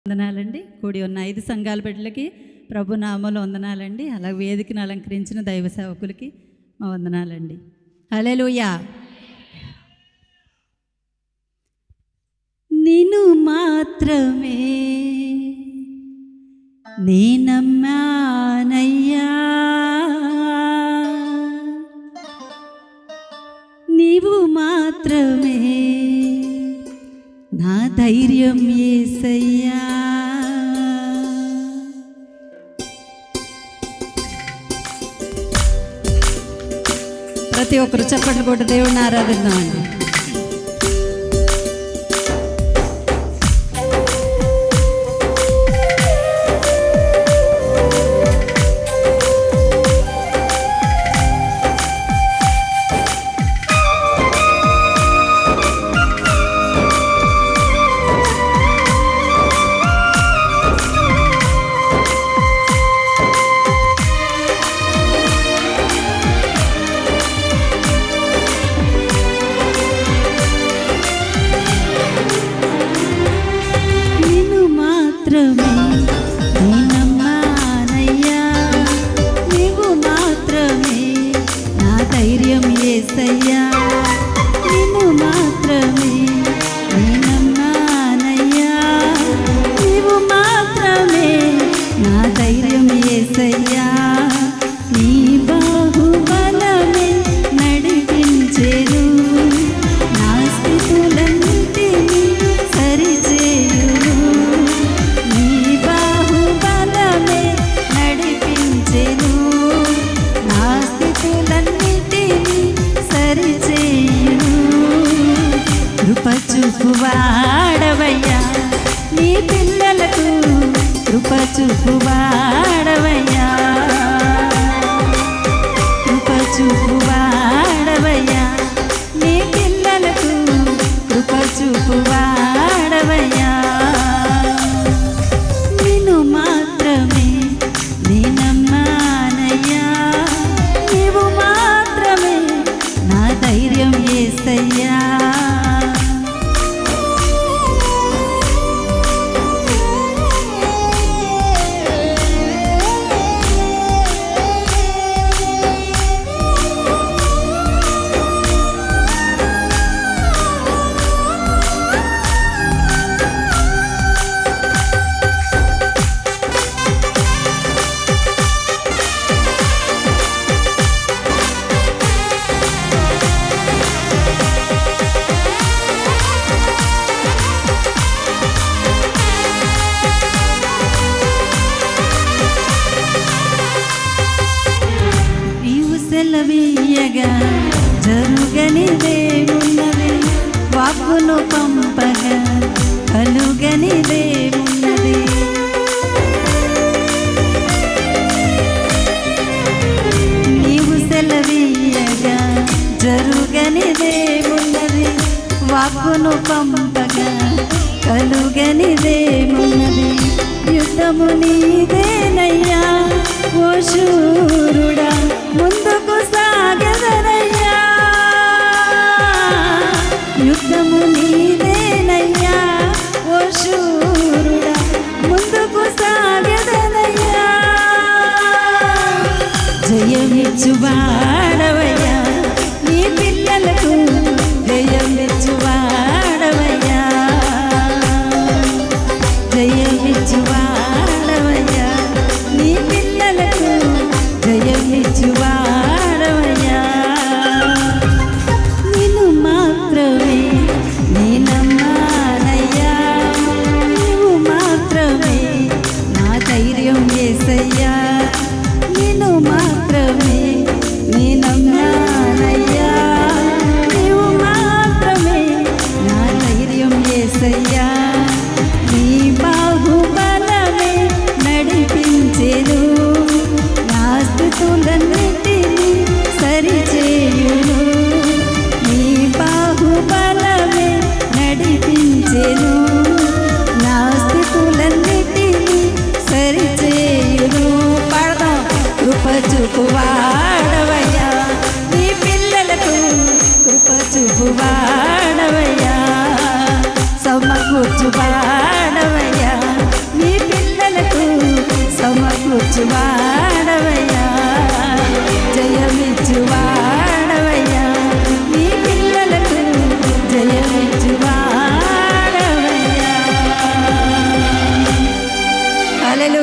వందనాలండి. కూడి ఉన్న 5 సంఘాల బిడ్డలకి ప్రభు నామములో వందనాలండి. అలాగే వేదికను అలంకరించిన దైవ సేవకులకి మా వందనాలండి. హల్లెలూయా. నిన్ను మాత్రమే నేనమ్మానయ్యా, నీవు మాత్రమే నా ధైర్యం యేసయ్యా. ప్రతి ఒక్కరు చప్పట్లు కొట్టి దేవుడిని ఆరాధిద్దామండి. చూపువాడవయ్యా, నీ పిల్లలకు కృప చూపువాడవయ్యా, కృప చూపువాడవయ్యా, నీ పిల్లలకు కృప చూపువాడవయ్యా. నిన్ను మాత్రమే నేనమ్మానయ్యా, నీవు మాత్రమే నా ధైర్యం యేసయ్యా. సెలవీయగా జరుగనిదేమున్నది, వాక్కును పంపగా కలుగనిదేమున్నది. నీవు సెలవీయగా జరుగనిదేమున్నది, వాక్కును పంపగా కలుగనిదేమున్నది. యుద్ధము నీదేనయ్యా ఓ శూరుడా, ముందుకు సాగదనయ్యా. యుద్ధము నీదేనయ్యా ఓ శూరుడా, ముందుకు సాగదనయ్యా. జయమిచ్చువాడవయ్యా, నీ పిల్లలకు జయమిచ్చువాడవయ్యా, జయమిచ్చువాడవయ్యా, నీ పిల్లలకు జయమిచ్చువాడవయ్యా. నిన్ను మాత్రమే నేనమ్మానయ్యా, నీవు మాత్రమే నా ధైర్యం యేసయ్యా. నిన్ను మాత్రమే నేనమ్మానయ్యా, నీవు మాత్రమే నా ధైర్యం యేసయ్యా. నీ బాహుబలమే నడిపించెను, నా స్థితులన్నిటినీ సరిచేయును. నీ బాహుబలమే నడిపించెను, నా స్థితులన్నిటినీ సరిచేయును. పాడదాం. కృప చూపువాడవయ్యా, నీ పిల్లలకు కృప చూపువాడవయ్యా, సమకూర్చువాడవయ్యా,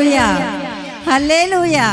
హల్లెలూయా హల్లెలూయా.